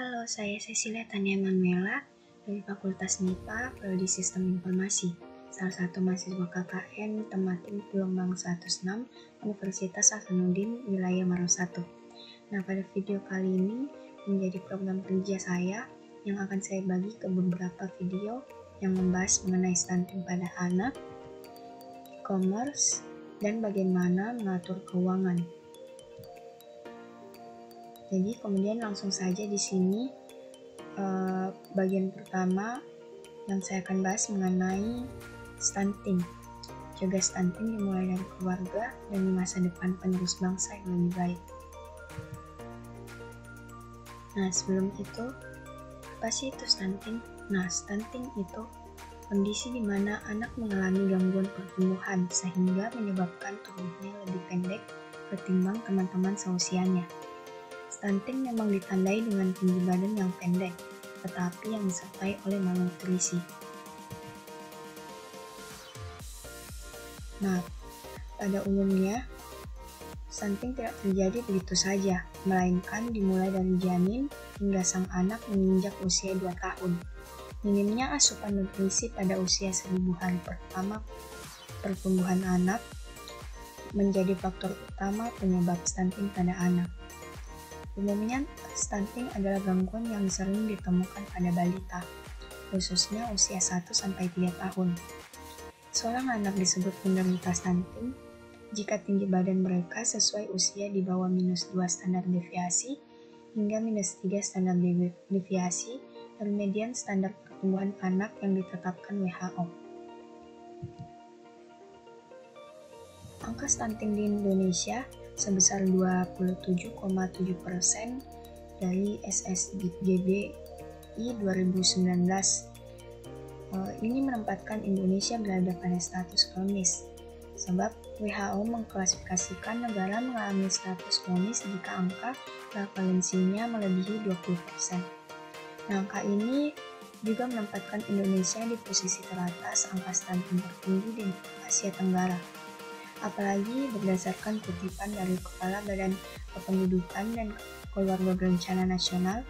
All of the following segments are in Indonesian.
Halo, saya Cecilia Tania Manuela dari Fakultas MIPA, Prodi Sistem Informasi, salah satu mahasiswa KKN Tematik Gelombang 106 Universitas Hasanuddin Wilayah Maros 1. Nah, pada video kali ini menjadi program kerja saya yang akan saya bagi ke beberapa video yang membahas mengenai stunting pada anak, e-commerce, dan bagaimana mengatur keuangan. Jadi kemudian langsung saja di sini bagian pertama yang saya akan bahas mengenai stunting. Cegah stunting dimulai dari keluarga dan di masa depan penerus bangsa yang lebih baik. Nah, sebelum itu, apa sih itu stunting? Nah, stunting itu kondisi di mana anak mengalami gangguan pertumbuhan sehingga menyebabkan tubuhnya lebih pendek ketimbang teman-teman seusianya. Stunting memang ditandai dengan tinggi badan yang pendek, tetapi yang disertai oleh malnutrisi. Nah, pada umumnya, stunting tidak terjadi begitu saja, melainkan dimulai dari janin hingga sang anak menginjak usia 2 tahun. Minimnya asupan nutrisi pada usia 1000 hari pertama pertumbuhan anak menjadi faktor utama penyebab stunting pada anak. Umumnya, stunting adalah gangguan yang sering ditemukan pada balita, khususnya usia 1-3 tahun. Seorang anak disebut penderita stunting jika tinggi badan mereka sesuai usia di bawah -2 standar deviasi hingga -3 standar deviasi dari median standar pertumbuhan anak yang ditetapkan WHO. Angka stunting di Indonesia sebesar 27,7% dari SSGBI 2019. Ini menempatkan Indonesia berada pada status kronis, sebab WHO mengklasifikasikan negara mengalami status kronis jika angka prevalensinya melebihi 20%. Nah, angka ini juga menempatkan Indonesia di posisi teratas angka stunting tertinggi di Asia Tenggara. Apalagi berdasarkan kutipan dari Kepala Badan Kependudukan dan Keluarga Berencana Nasional,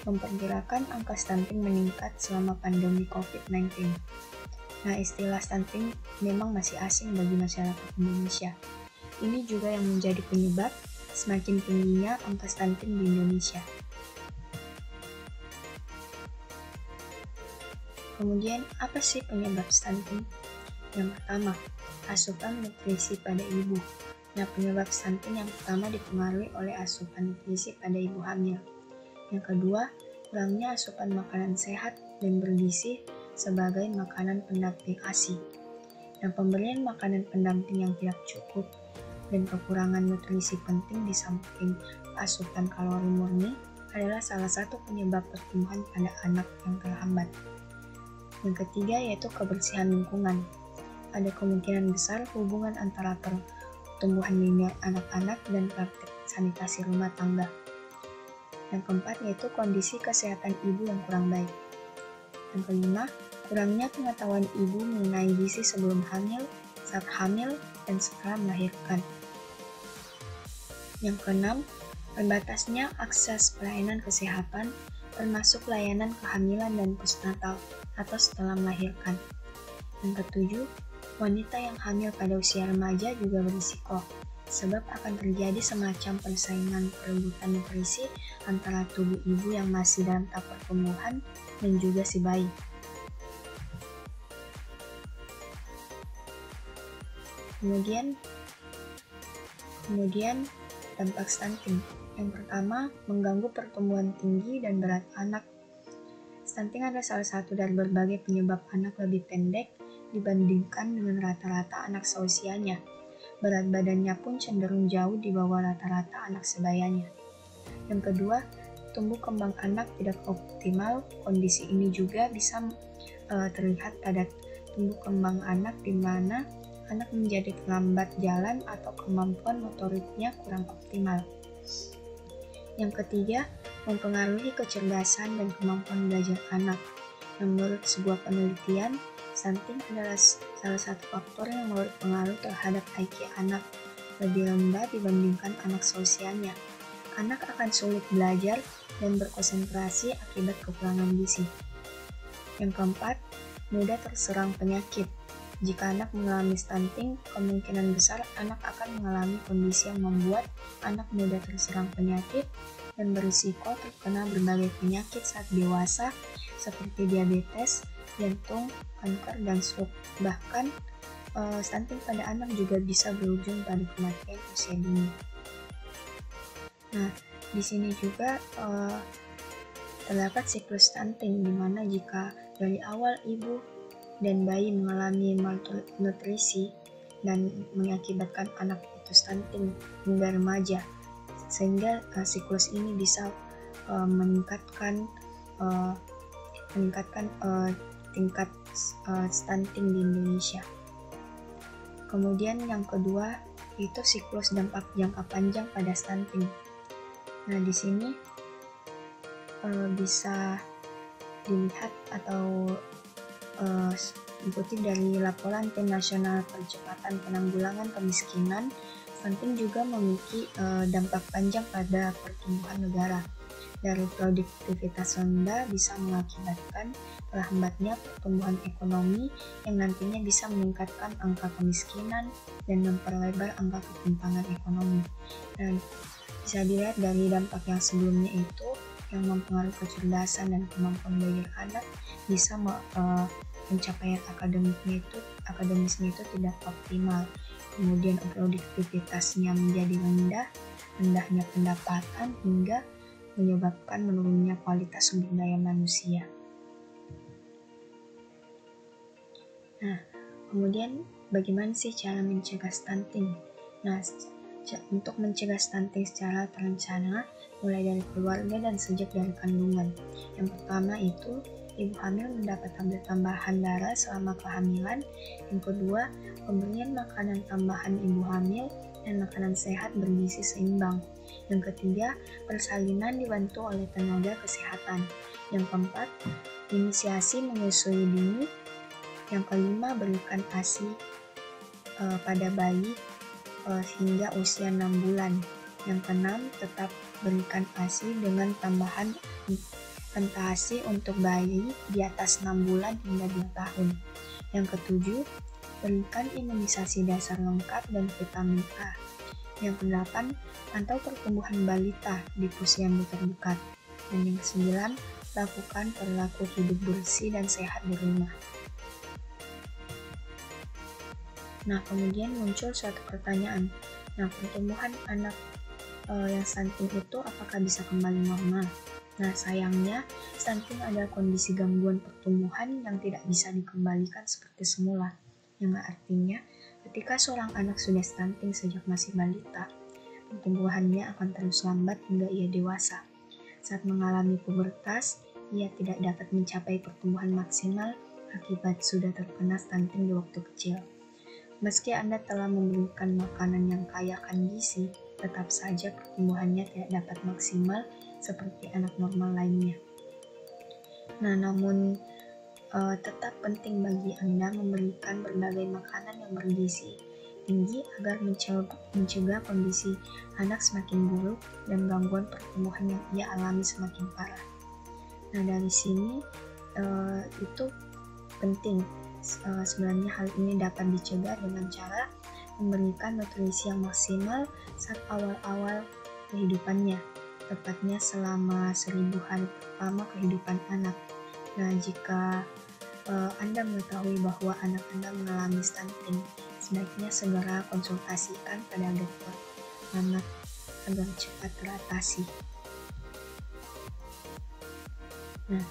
memperkirakan angka stunting meningkat selama pandemi COVID-19. Nah, istilah stunting memang masih asing bagi masyarakat Indonesia. Ini juga yang menjadi penyebab semakin tingginya angka stunting di Indonesia. Kemudian, apa sih penyebab stunting? Yang pertama, asupan nutrisi pada ibu. Nah, penyebab stunting yang pertama dipengaruhi oleh asupan nutrisi pada ibu hamil. Yang kedua, kurangnya asupan makanan sehat dan bergizi sebagai makanan pendamping ASI. Dan pemberian makanan pendamping yang tidak cukup dan kekurangan nutrisi penting di samping asupan kalori murni adalah salah satu penyebab pertumbuhan pada anak yang terhambat. Yang ketiga yaitu kebersihan lingkungan. Ada kemungkinan besar hubungan antara pertumbuhan linear anak-anak dan praktik sanitasi rumah tangga. Yang keempat yaitu kondisi kesehatan ibu yang kurang baik. Yang kelima, kurangnya pengetahuan ibu mengenai gizi sebelum hamil, saat hamil, dan setelah melahirkan. Yang keenam, terbatasnya akses pelayanan kesehatan termasuk layanan kehamilan dan postnatal atau setelah melahirkan. Yang ketujuh, wanita yang hamil pada usia remaja juga berisiko, sebab akan terjadi semacam persaingan perebutan nutrisi antara tubuh ibu yang masih dalam tahap pertumbuhan dan juga si bayi. Kemudian dampak stunting. Yang pertama, mengganggu pertumbuhan tinggi dan berat anak. Stunting adalah salah satu dari berbagai penyebab anak lebih pendek dibandingkan dengan rata-rata anak seusianya. Berat badannya pun cenderung jauh di bawah rata-rata anak sebayanya. Yang kedua, tumbuh kembang anak tidak optimal. Kondisi ini juga bisa terlihat pada tumbuh kembang anak di mana anak menjadi terlambat jalan atau kemampuan motoriknya kurang optimal. Yang ketiga, mempengaruhi kecerdasan dan kemampuan belajar anak. Menurut sebuah penelitian, stunting adalah salah satu faktor yang berpengaruh terhadap IQ anak, lebih rendah dibandingkan anak seusianya. Anak akan sulit belajar dan berkonsentrasi akibat kekurangan gizi. Yang keempat, mudah terserang penyakit. Jika anak mengalami stunting, kemungkinan besar anak akan mengalami kondisi yang membuat anak mudah terserang penyakit dan berisiko terkena berbagai penyakit saat dewasa seperti diabetes, jantung, kanker, dan stroke. Bahkan, stunting pada anak juga bisa berujung pada kematian usia dini. Nah, di sini juga terdapat siklus stunting, di mana jika dari awal ibu dan bayi mengalami malnutrisi dan mengakibatkan anak itu stunting hingga remaja, sehingga siklus ini bisa meningkatkan tingkat stunting di Indonesia. Kemudian yang kedua itu siklus dampak jangka panjang pada stunting. Nah, di sini bisa dilihat atau dikutip dari laporan Tim Nasional Percepatan Penanggulangan Kemiskinan, stunting juga memiliki dampak panjang pada pertumbuhan negara. Dari produktivitas rendah bisa mengakibatkan terhambatnya pertumbuhan ekonomi yang nantinya bisa meningkatkan angka kemiskinan dan memperlebar angka ketimpangan ekonomi. Dan bisa dilihat dari dampak yang sebelumnya itu, yang mempengaruhi kecerdasan dan kemampuan belajar anak, bisa pencapaian akademisnya itu tidak optimal, kemudian produktivitasnya menjadi rendah, rendahnya pendapatan, hingga menyebabkan menurunnya kualitas sumber daya manusia. Nah, kemudian bagaimana sih cara mencegah stunting? Nah, untuk mencegah stunting secara terencana, mulai dari keluarga dan sejak dari kandungan. Yang pertama itu, ibu hamil mendapat tablet tambahan darah selama kehamilan. Yang kedua, pemberian makanan tambahan ibu hamil dan makanan sehat bergizi seimbang. Yang ketiga, persalinan dibantu oleh tenaga kesehatan. Yang keempat, inisiasi menyusui dini. Yang kelima, berikan ASI pada bayi hingga usia 6 bulan. Yang keenam, tetap berikan ASI dengan tambahan ASI untuk bayi di atas 6 bulan hingga 2 tahun. Yang ketujuh, berikan imunisasi dasar lengkap dan vitamin A. Yang kedelapan, pantau pertumbuhan balita di posyandu terdekat. Dan yang kesembilan, lakukan perilaku hidup bersih dan sehat di rumah. Nah, kemudian muncul suatu pertanyaan. Nah, pertumbuhan anak yang stunting itu apakah bisa kembali normal? Nah, sayangnya, stunting adalah kondisi gangguan pertumbuhan yang tidak bisa dikembalikan seperti semula. Yang artinya, ketika seorang anak sudah stunting sejak masih balita, pertumbuhannya akan terus lambat hingga ia dewasa. Saat mengalami pubertas, ia tidak dapat mencapai pertumbuhan maksimal akibat sudah terkena stunting di waktu kecil. Meski Anda telah memberikan makanan yang kaya akan gizi, tetap saja pertumbuhannya tidak dapat maksimal seperti anak normal lainnya. Nah, namun tetap penting bagi Anda memberikan berbagai makanan yang bergizi tinggi agar mencegah kondisi anak semakin buruk dan gangguan pertumbuhan yang ia alami semakin parah. Nah, dari sini itu penting. Sebenarnya hal ini dapat dicegah dengan cara memberikan nutrisi yang maksimal saat awal-awal kehidupannya, tepatnya selama 1000 hari pertama kehidupan anak. Nah, jika Anda mengetahui bahwa anak Anda mengalami stunting, sebaiknya segera konsultasikan pada dokter anak agar cepat teratasi. Nah,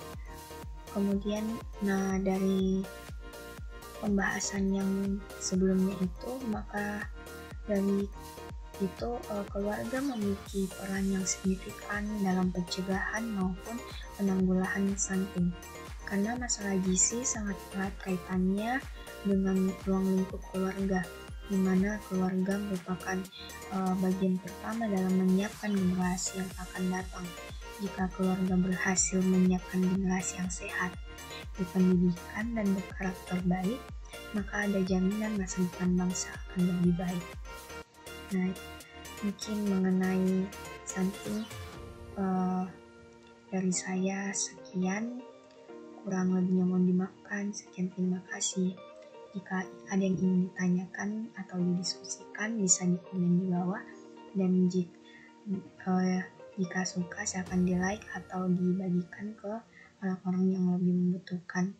kemudian dari pembahasan yang sebelumnya itu, maka dari itu keluarga memiliki peran yang signifikan dalam pencegahan maupun penanggulangan stunting, karena masalah gizi sangat erat kaitannya dengan ruang lingkup keluarga, di mana keluarga merupakan bagian pertama dalam menyiapkan generasi yang akan datang. Jika keluarga berhasil menyiapkan generasi yang sehat, berpendidikan dan berkarakter baik, maka ada jaminan masa depan bangsa akan lebih baik. Nah, mungkin mengenai stunting dari saya sekian, kurang lebihnya mohon dimaafkan. Sekian, terima kasih. Jika ada yang ingin ditanyakan atau didiskusikan, bisa di komen di bawah. Dan jika suka, silahkan di like atau dibagikan ke orang-orang yang lebih membutuhkan.